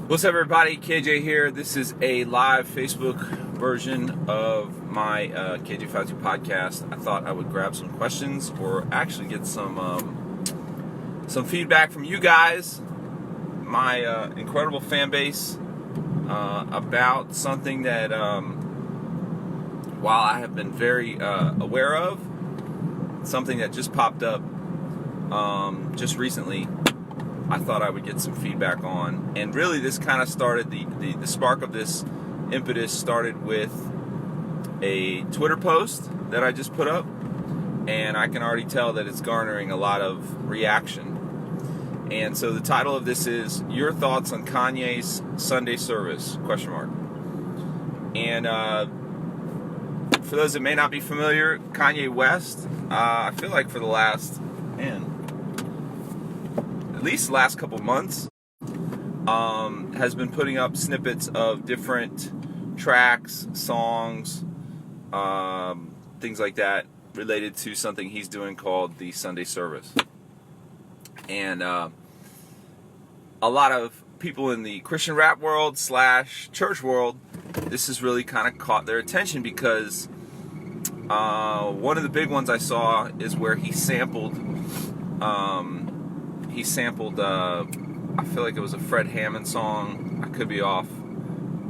What's up, everybody? KJ here. This is a live Facebook version of my KJ 52 podcast. I thought I would grab some questions, or actually get some feedback from you guys, my incredible fan base, about something that, while I have been very aware of, something that just popped up just recently. I thought I would get some feedback on. And really this kind of started, the spark of this impetus started with a Twitter post that I just put up, and I can already tell that it's garnering a lot of reaction. And so the title of this is Your Thoughts on Kanye's Sunday Service? ? And for those that may not be familiar, Kanye West, I feel like for the last, at least the last couple months, has been putting up snippets of different tracks, songs, things like that, related to something he's doing called the Sunday Service. And a lot of people in the Christian rap world / church world, this has really kind of caught their attention because one of the big ones I saw is where he sampled I feel like it was a Fred Hammond song. I could be off.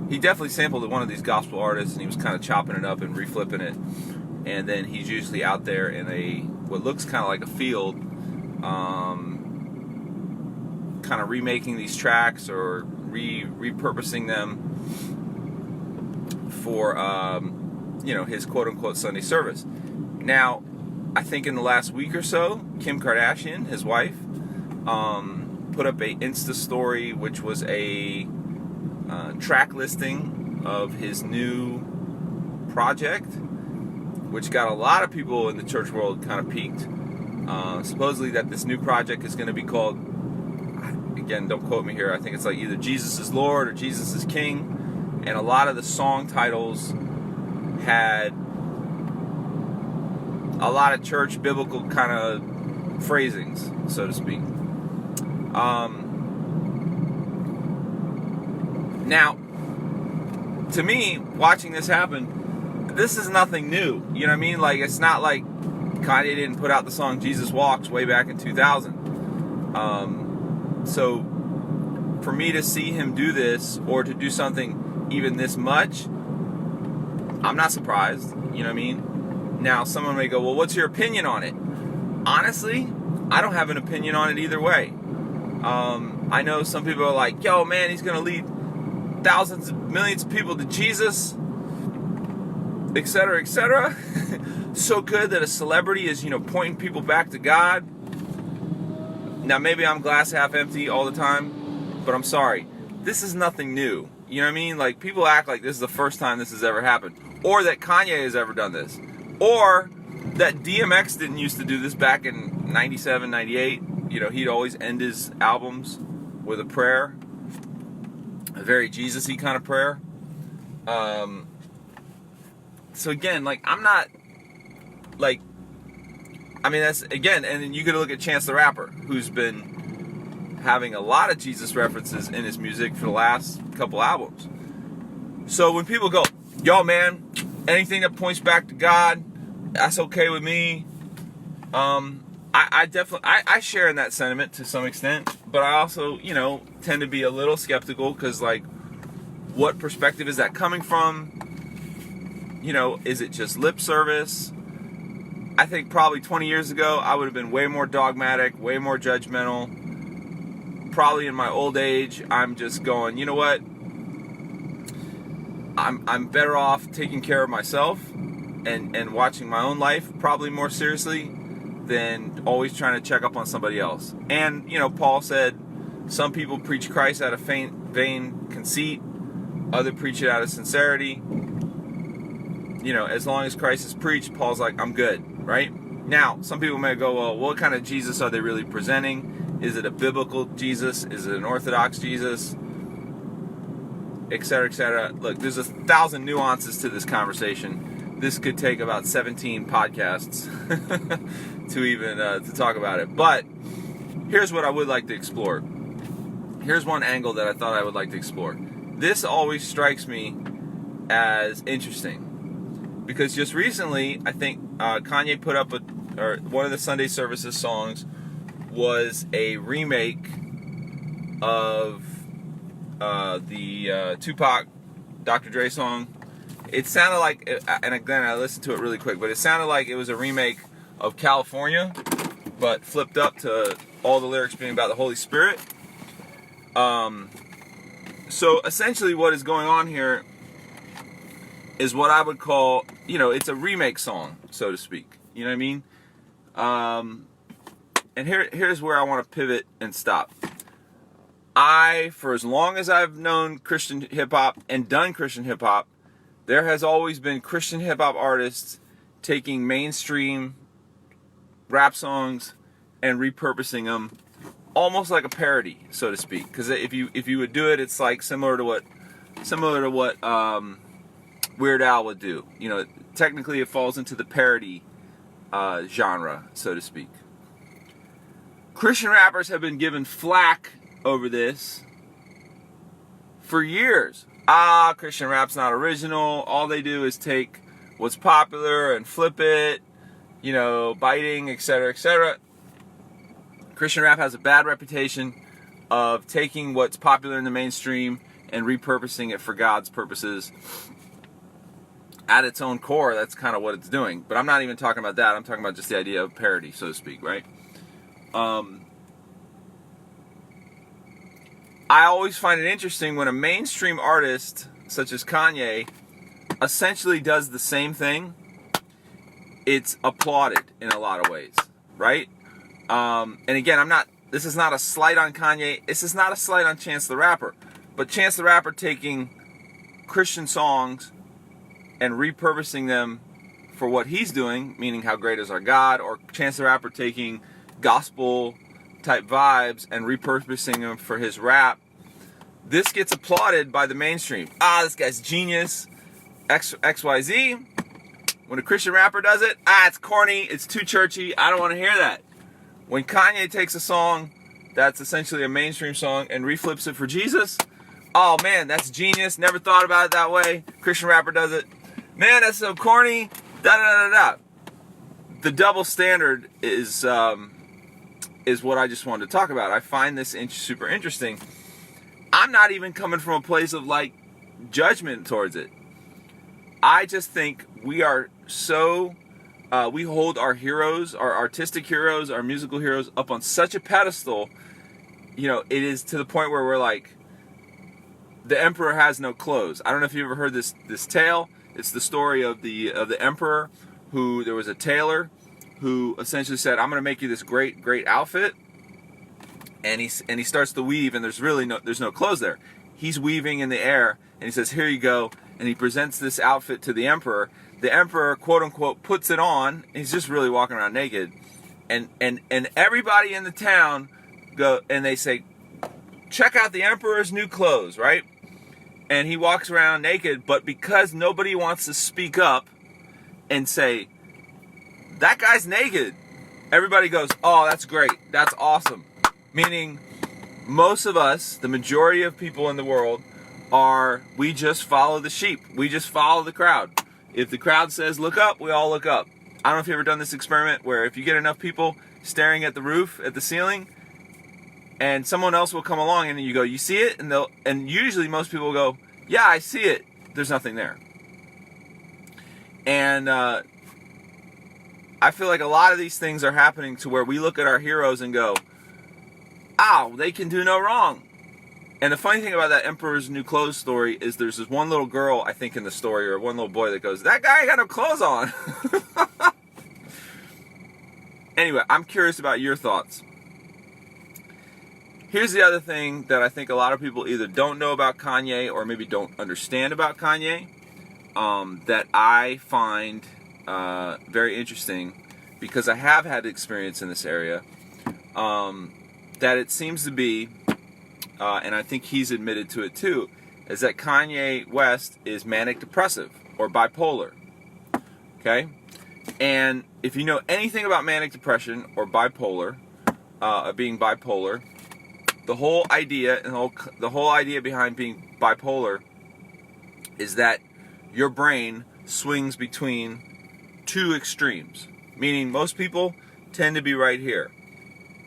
He definitely sampled one of these gospel artists, and he was kind of chopping it up and reflipping it. And then he's usually out there in what looks kind of like a field, kind of remaking these tracks or repurposing them for his quote-unquote Sunday service. Now, I think in the last week or so, Kim Kardashian, his wife, put up a Insta story, which was a track listing of his new project, which got a lot of people in the church world kind of peaked. Supposedly that this new project is going to be called, again, don't quote me here, I think it's like either Jesus is Lord or Jesus is King, and a lot of the song titles had a lot of church biblical kind of phrasings, so to speak. Now, to me, watching this happen, this is nothing new. You know what I mean? Like, it's not like Kanye didn't put out the song Jesus Walks way back in 2000. So, for me to see him do this, or to do something even this much, I'm not surprised. You know what I mean? Now, someone may go, well, what's your opinion on it? Honestly, I don't have an opinion on it either way. I know some people are like, yo, man, he's going to lead thousands, millions of people to Jesus, etc., etc. So good that a celebrity is, pointing people back to God. Now, maybe I'm glass half empty all the time, but I'm sorry. This is nothing new. You know what I mean? Like, people act like this is the first time this has ever happened, or that Kanye has ever done this, or that DMX didn't used to do this back in 97, 98. He'd always end his albums with a prayer, a very Jesus-y kind of prayer. So again, I'm not, that's, again, and then you could look at Chance the Rapper, who's been having a lot of Jesus references in his music for the last couple albums. So when people go, yo, man, anything that points back to God, that's okay with me. I definitely share in that sentiment to some extent, but I also, tend to be a little skeptical because, what perspective is that coming from? Is it just lip service? I think probably 20 years ago, I would have been way more dogmatic, way more judgmental. Probably in my old age, I'm just going, you know what? I'm better off taking care of myself and watching my own life probably more seriously than always trying to check up on somebody else. And, Paul said, some people preach Christ out of vain conceit, others preach it out of sincerity. As long as Christ is preached, Paul's like, I'm good, right? Now, some people may go, well, what kind of Jesus are they really presenting? Is it a biblical Jesus? Is it an Orthodox Jesus? Etc., etc. Look, there's 1,000 nuances to this conversation. This could take about 17 podcasts to even to talk about it. But here's what I would like to explore. here's one angle that I thought I would like to explore. This always strikes me as interesting because just recently, I think Kanye put up one of the Sunday services songs was a remake of the Tupac, Dr. Dre song. It sounded like, and again, I listened to it really quick, but it sounded like it was a remake of California, but flipped up to all the lyrics being about the Holy Spirit. So essentially what is going on here is what I would call, it's a remake song, so to speak. You know what I mean? And here's where I want to pivot and stop. For as long as I've known Christian hip-hop and done Christian hip-hop, there has always been Christian hip-hop artists taking mainstream rap songs and repurposing them almost like a parody, so to speak. Because if you would do it, it's like similar to what Weird Al would do. Technically it falls into the parody genre, so to speak. Christian rappers have been given flack over this for years. Christian rap's not original. All they do is take what's popular and flip it, biting, etc., etc. Christian rap has a bad reputation of taking what's popular in the mainstream and repurposing it for God's purposes. At its own core, that's kind of what it's doing. But I'm not even talking about that. I'm talking about just the idea of parody, so to speak, right? I always find it interesting when a mainstream artist, such as Kanye, essentially does the same thing. It's applauded in a lot of ways, right? And again, this is not a slight on Kanye. This is not a slight on Chance the Rapper. But Chance the Rapper taking Christian songs and repurposing them for what he's doing, meaning How Great Is Our God, or Chance the Rapper taking gospel type vibes and repurposing them for his rap, this gets applauded by the mainstream. This guy's genius, XYZ. When a Christian rapper does it, it's corny, it's too churchy, I don't want to hear that. When Kanye takes a song that's essentially a mainstream song and reflips it for Jesus, oh man, that's genius, never thought about it that way. Christian rapper does it, man, that's so corny, da-da-da-da-da. The double standard is what I just wanted to talk about. I find this super interesting. I'm not even coming from a place of judgment towards it. I just think we are so, we hold our heroes, our artistic heroes, our musical heroes up on such a pedestal. It is to the point where we're like, the emperor has no clothes. I don't know if you ever heard this tale. It's the story of the emperor who, there was a tailor who essentially said, I'm going to make you this great, great outfit. And he starts to weave, and there's no clothes there. He's weaving in the air, and he says, here you go. And he presents this outfit to the emperor. The emperor, quote unquote, puts it on. He's just really walking around naked. And everybody in the town go, and they say, check out the emperor's new clothes, right? And he walks around naked, but because nobody wants to speak up and say, that guy's naked, everybody goes, oh, that's great, that's awesome. Meaning, most of us, the majority of people in the world, we just follow the sheep. We just follow the crowd. If the crowd says look up, we all look up. I don't know if you've ever done this experiment where if you get enough people staring at the roof, at the ceiling, and someone else will come along and you go, you see it? And usually most people will go, yeah, I see it. There's nothing there. And I feel like a lot of these things are happening to where we look at our heroes and go, they can do no wrong. And the funny thing about that Emperor's New Clothes story is there's this one little girl, I think, in the story, or one little boy that goes, that guy ain't got no clothes on. Anyway, I'm curious about your thoughts. Here's the other thing that I think a lot of people either don't know about Kanye or maybe don't understand about Kanye, that I find very interesting because I have had experience in this area. That it seems to be, and I think he's admitted to it too, is that Kanye West is manic depressive or bipolar. Okay? And if you know anything about manic depression or bipolar, being bipolar, the whole idea and the whole idea behind being bipolar is that your brain swings between two extremes. Meaning most people tend to be right here.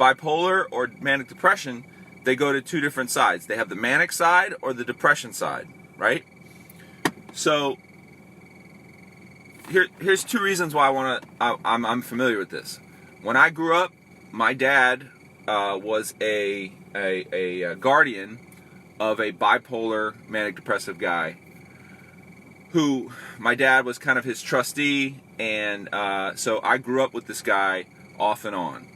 Bipolar or manic depression, they go to two different sides. They have the manic side or the depression side, right? So here's two reasons why I'm familiar with this. When I grew up, my dad was a guardian of a bipolar manic depressive guy who my dad was kind of his trustee, and so I grew up with this guy off and on.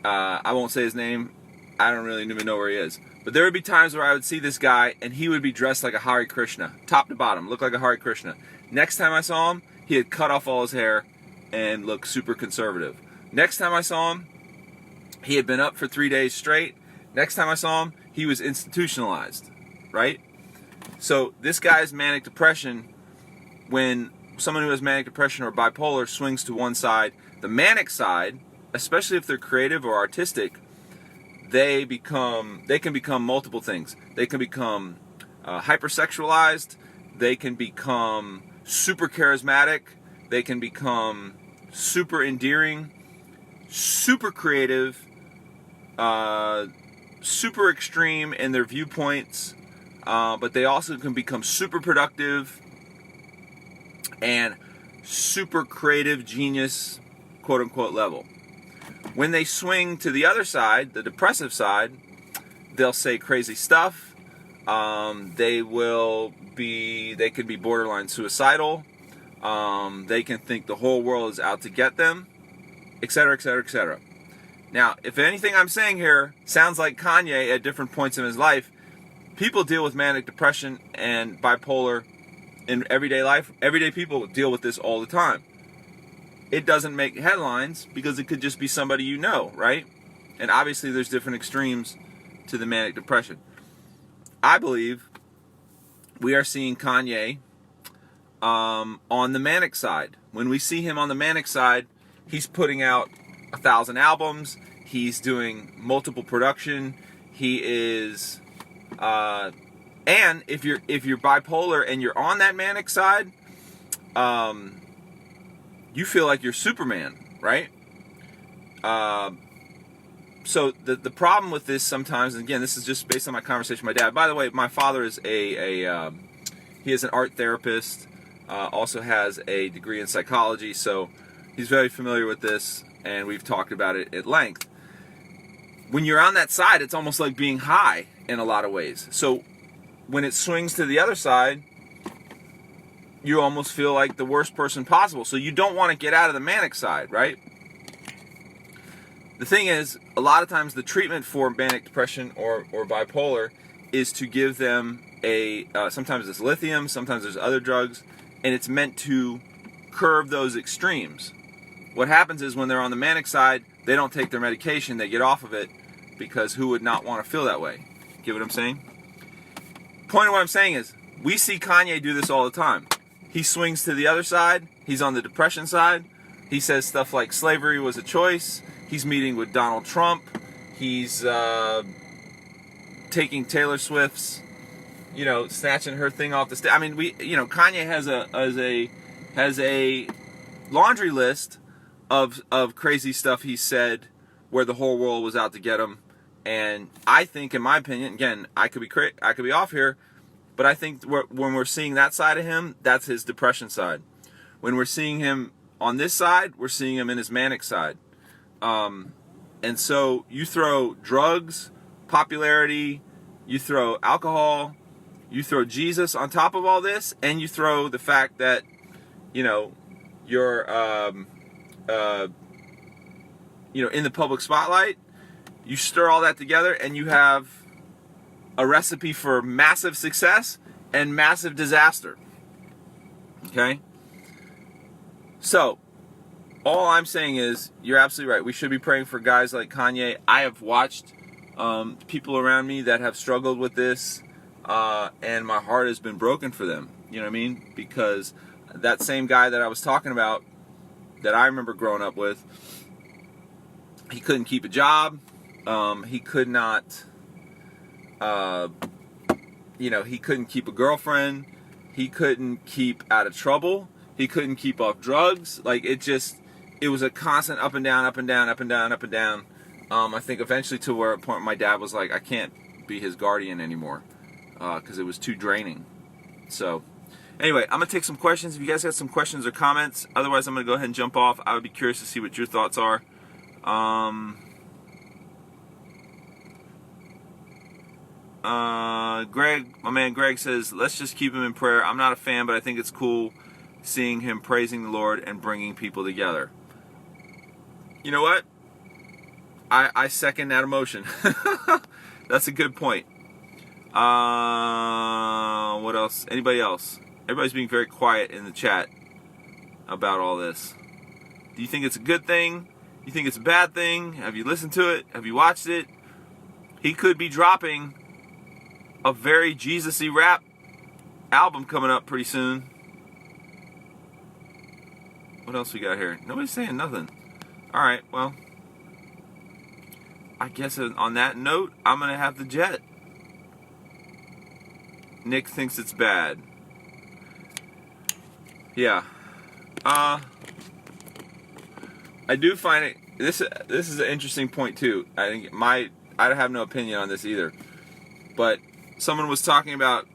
I won't say his name. I don't really even know where he is. But there would be times where I would see this guy, and he would be dressed like a Hare Krishna, top to bottom, looked like a Hare Krishna. Next time I saw him, he had cut off all his hair and looked super conservative. Next time I saw him, he had been up for 3 days straight. Next time I saw him, he was institutionalized, right? So this guy's manic depression, when someone who has manic depression or bipolar swings to one side, the manic side, especially if they're creative or artistic, they can become multiple things. They can become hypersexualized. They can become super charismatic. They can become super endearing, super creative, super extreme in their viewpoints, but they also can become super productive and super creative genius, quote unquote, level. When they swing to the other side, the depressive side, they'll say crazy stuff. They can be borderline suicidal. They can think the whole world is out to get them, etc., etc., etc. Now, if anything I'm saying here sounds like Kanye at different points in his life, people deal with manic depression and bipolar in everyday life. Everyday people deal with this all the time. It doesn't make headlines because it could just be somebody you know, right? And obviously there's different extremes to the manic depression. I believe we are seeing Kanye on the manic side. When we see him on the manic side, he's putting out 1,000 albums. He's doing multiple production. He is, and if you're bipolar and you're on that manic side, you feel like you're Superman, right? So the problem with this sometimes, and again, this is just based on my conversation with my dad. By the way, my father is he is an art therapist, also has a degree in psychology, so he's very familiar with this, and we've talked about it at length. When you're on that side, it's almost like being high in a lot of ways. So when it swings to the other side, you almost feel like the worst person possible. So you don't want to get out of the manic side, right? The thing is, a lot of times the treatment for manic depression or bipolar is to give them sometimes it's lithium, sometimes there's other drugs, and it's meant to curb those extremes. What happens is when they're on the manic side, they don't take their medication, they get off of it, because who would not want to feel that way? Get what I'm saying? Point of what I'm saying is, we see Kanye do this all the time. He swings to the other side. He's on the depression side. He says stuff like slavery was a choice. He's meeting with Donald Trump. He's taking Taylor Swift's, snatching her thing off the stage. I mean, Kanye has a laundry list of crazy stuff he said where the whole world was out to get him. And I think, in my opinion, again, I could be off here, but I think when we're seeing that side of him, that's his depression side. When we're seeing him on this side, we're seeing him in his manic side. And so you throw drugs, popularity, you throw alcohol, you throw Jesus on top of all this, and you throw the fact that, you're, in the public spotlight. You stir all that together, and you have a recipe for massive success and massive disaster. Okay? So, all I'm saying is, you're absolutely right. We should be praying for guys like Kanye. I have watched people around me that have struggled with this, and my heart has been broken for them. You know what I mean? Because that same guy that I was talking about, that I remember growing up with, he couldn't keep a job. He could not, he couldn't keep a girlfriend. He couldn't keep out of trouble. He couldn't keep off drugs. Like, it was a constant up and down, up and down, up and down, up and down. I think eventually to where a point my dad was like, I can't be his guardian anymore because it was too draining. So, anyway, I'm going to take some questions. If you guys got some questions or comments, otherwise I'm going to go ahead and jump off. I would be curious to see what your thoughts are. Greg, my man Greg says, let's just keep him in prayer. I'm not a fan, but I think it's cool seeing him praising the Lord and bringing people together. You know what? I second that emotion. That's a good point. What else? Anybody else? Everybody's being very quiet in the chat about all this. Do you think it's a good thing? You think it's a bad thing? Have you listened to it? Have you watched it? He could be dropping a very Jesus-y rap album coming up pretty soon. What else we got here? Nobody's saying nothing. Alright, well, I guess on that note, I'm going to have the jet. Nick thinks it's bad. Yeah. I do find it, this is an interesting point too. I think I have no opinion on this either. But someone was talking about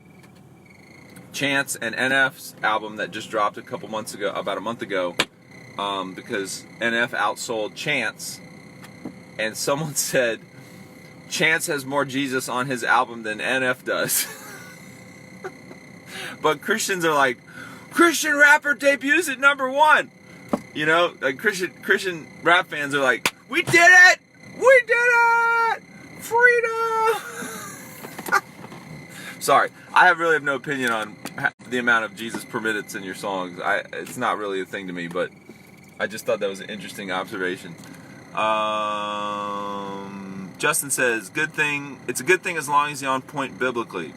Chance and NF's album that just dropped about a month ago, because NF outsold Chance, and someone said Chance has more Jesus on his album than NF does. But Christians are like, Christian rapper debuts at #1. You know, like Christian rap fans are like, we did it! We did it! Freedom! Sorry, I really have no opinion on the amount of Jesus permitted in your songs. It's not really a thing to me, but I just thought that was an interesting observation. Justin says, good thing. It's a good thing as long as you're on point biblically.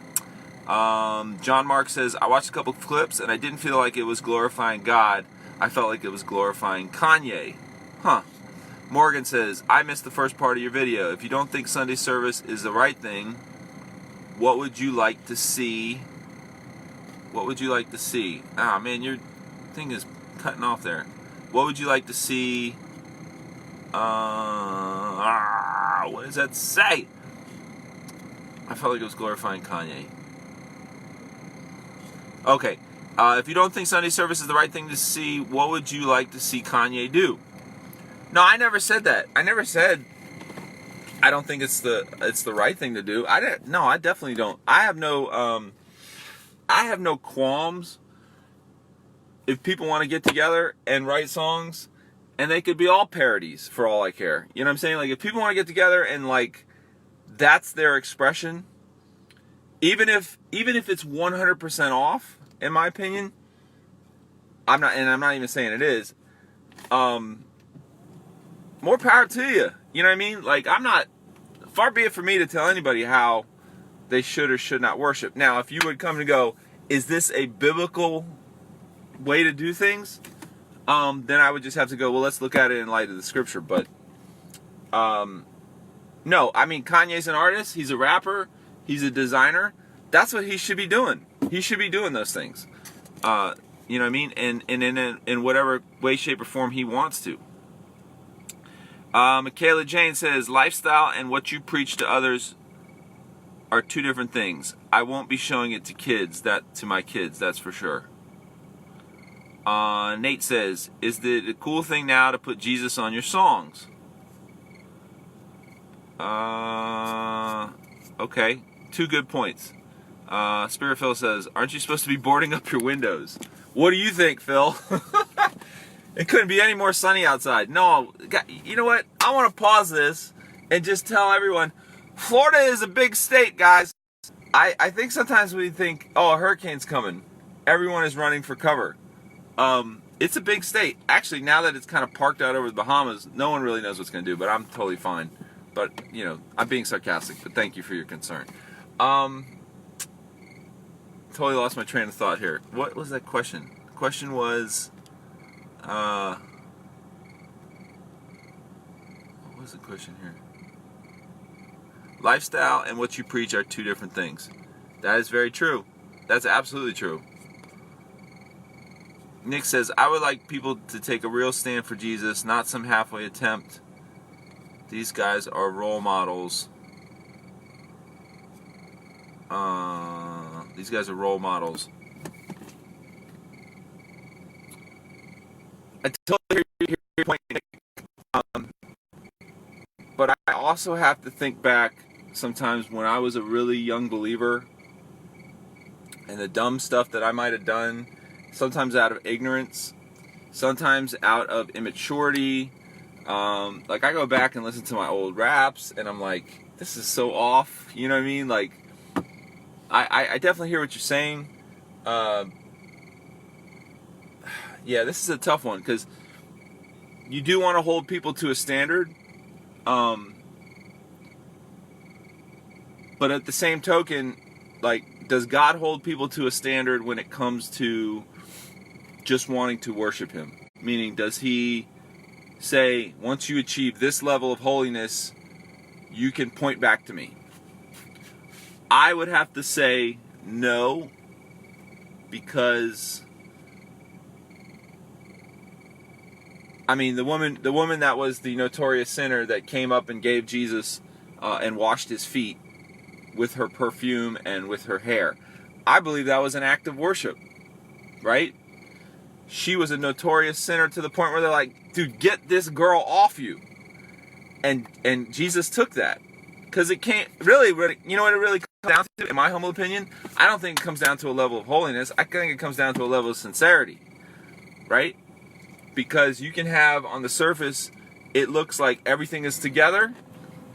John Mark says, I watched a couple clips and I didn't feel like it was glorifying God. I felt like it was glorifying Kanye. Huh. Morgan says, I missed the first part of your video. If you don't think Sunday service is the right thing, what would you like to see? What would you like to see? Ah, man, your thing is cutting off there. What would you like to see? What does that say? I felt like it was glorifying Kanye. Okay. If you don't think Sunday service is the right thing to see, what would you like to see Kanye do? No, I never said that. I never said I don't think it's the right thing to do. I definitely don't. I have no qualms if people want to get together and write songs, and they could be all parodies for all I care. You know what I'm saying? Like, if people want to get together and like that's their expression, even if it's 100% off, in my opinion, I'm not even saying it is. More power to you. You know what I mean? Like, far be it for me to tell anybody how they should or should not worship. Now, if you would come and go, is this a biblical way to do things? Then I would just have to go, well, let's look at it in light of the scripture. But, no, I mean, Kanye's an artist. He's a rapper. He's a designer. That's what he should be doing. He should be doing those things. You know what I mean? And in whatever way, shape, or form he wants to. Michaela Jane says, lifestyle and what you preach to others are two different things. I won't be showing it to my kids, that's for sure. Nate says, is the cool thing now to put Jesus on your songs? Okay, two good points. Spirit Phil says, aren't you supposed to be boarding up your windows? What do you think, Phil? It couldn't be any more sunny outside. No, you know what? I want to pause this and just tell everyone, Florida is a big state, guys. I think sometimes we think, oh, a hurricane's coming. Everyone is running for cover. It's a big state. Actually, now that it's kind of parked out over the Bahamas, no one really knows what's going to do, but I'm totally fine. But, you know, I'm being sarcastic, but thank you for your concern. Totally lost my train of thought here. What was that question? The question was, what was the question here? Lifestyle and what you preach are two different things. That is very true. That's absolutely true. Nick says, I would like people to take a real stand for Jesus, not some halfway attempt. These guys are role models. These guys are role models. I totally hear your point, Nick. But I also have to think back sometimes when I was a really young believer and the dumb stuff that I might have done, sometimes out of ignorance, sometimes out of immaturity. Like I go back and listen to my old raps and I'm like, this is so off. You know what I mean? Like, I definitely hear what you're saying. Yeah, this is a tough one because you do want to hold people to a standard. But at the same token, like, does God hold people to a standard when it comes to just wanting to worship Him? Meaning, does He say, once you achieve this level of holiness, you can point back to me? I would have to say no, because I mean, the woman that was the notorious sinner that came up and gave Jesus and washed His feet with her perfume and with her hair, I believe that was an act of worship, right? She was a notorious sinner to the point where they're like, dude, get this girl off you. And Jesus took that. Because it can't, really, you know what it really comes down to, in my humble opinion? I don't think it comes down to a level of holiness. I think it comes down to a level of sincerity, right? Because you can have, on the surface, it looks like everything is together.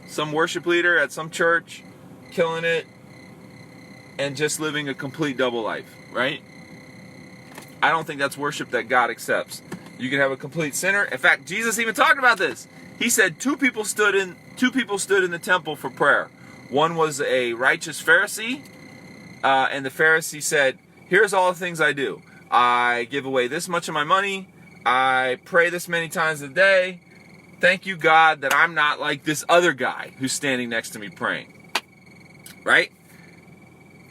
Some worship leader at some church, killing it, and just living a complete double life, right? I don't think that's worship that God accepts. You can have a complete sinner. In fact, Jesus even talked about this. He said two people stood in the temple for prayer. One was a righteous Pharisee, and the Pharisee said, here's all the things I do. I give away this much of my money. I pray this many times a day. Thank you, God, that I'm not like this other guy who's standing next to me praying. Right?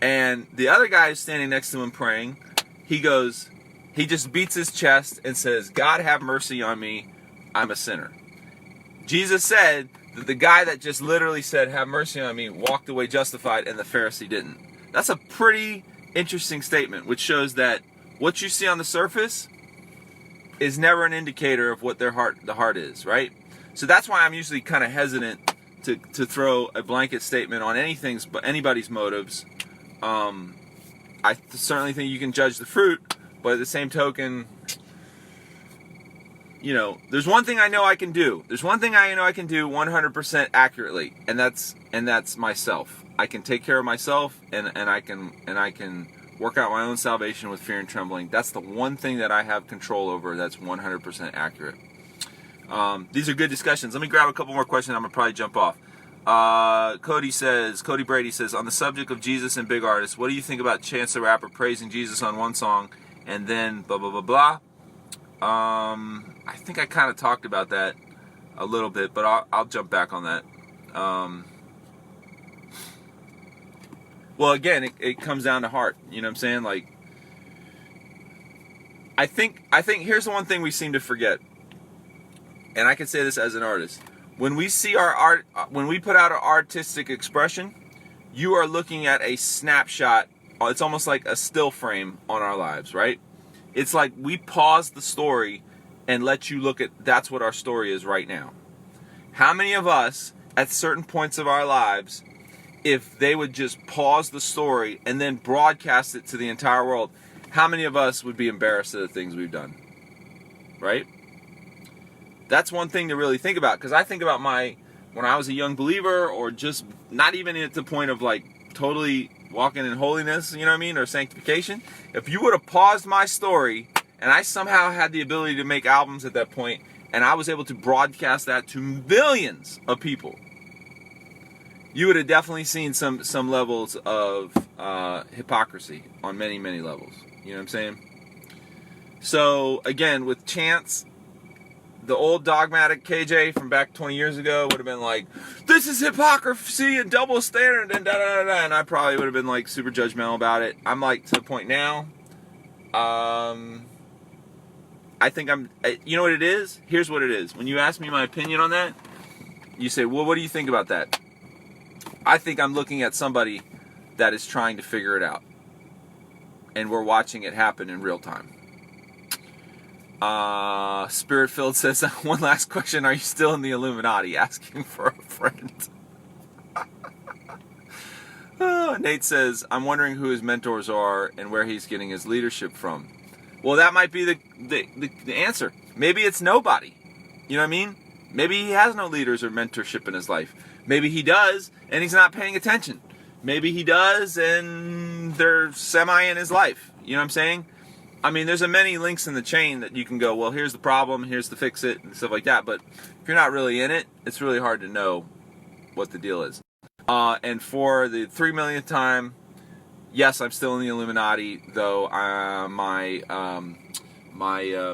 And the other guy who's standing next to him praying, he just beats his chest and says, God have mercy on me, I'm a sinner. Jesus said that the guy that just literally said, have mercy on me, walked away justified, and the Pharisee didn't. That's a pretty interesting statement, which shows that what you see on the surface is never an indicator of what the heart is, right? So that's why I'm usually kind of hesitant to throw a blanket statement on anybody's motives. I certainly think you can judge the fruit, but at the same token, you know, there's one thing I know I can do. There's one thing I know I can do 100% accurately, and that's myself. I can take care of myself, and I can work out my own salvation with fear and trembling. That's the one thing that I have control over that's 100% accurate. These are good discussions. Let me grab a couple more questions. I'm going to probably jump off. Cody Brady says, on the subject of Jesus and big artists, what do you think about Chance the Rapper praising Jesus on one song and then blah, blah, blah, blah? I think I kind of talked about that a little bit, but I'll jump back on that. Well, again, it comes down to heart. You know what I'm saying? Like, I think here's the one thing we seem to forget, and I can say this as an artist. When we see our art, when we put out our artistic expression, you are looking at a snapshot. It's almost like a still frame on our lives, right? It's like we pause the story and let you look at, that's what our story is right now. How many of us, at certain points of our lives, if they would just pause the story and then broadcast it to the entire world, how many of us would be embarrassed at the things we've done? Right? That's one thing to really think about, because I think about when I was a young believer, or just not even at the point of like totally walking in holiness, you know what I mean, or sanctification. If you would have paused my story, and I somehow had the ability to make albums at that point, and I was able to broadcast that to millions of people, you would have definitely seen some levels of hypocrisy on many, many levels. You know what I'm saying? So again, with Chance, the old dogmatic KJ from back 20 years ago would have been like, this is hypocrisy and double standard and da-da-da-da, and I probably would have been like super judgmental about it. I'm like to the point now, I think you know what it is? Here's what it is. When you ask me my opinion on that, you say, well, what do you think about that? I think I'm looking at somebody that is trying to figure it out. And we're watching it happen in real time. Spirit-filled says, one last question. Are you still in the Illuminati? Asking for a friend. Nate says, I'm wondering who his mentors are and where he's getting his leadership from. Well, that might be the answer. Maybe it's nobody. You know what I mean? Maybe he has no leaders or mentorship in his life. Maybe he does, and he's not paying attention. Maybe he does, and they're semi in his life. You know what I'm saying? I mean, there's a many links in the chain that you can go, well, here's the problem, here's the fix it, and stuff like that. But if you're not really in it, it's really hard to know what the deal is. And for the 3 millionth time, yes, I'm still in the Illuminati, though my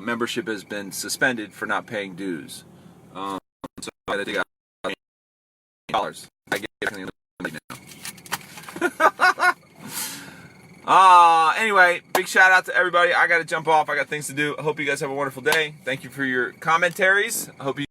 membership has been suspended for not paying dues. So I think I got $8. I get it from the Illuminati now. Anyway, big shout out to everybody. I got to jump off. I got things to do. I hope you guys have a wonderful day. Thank you for your commentaries. I hope you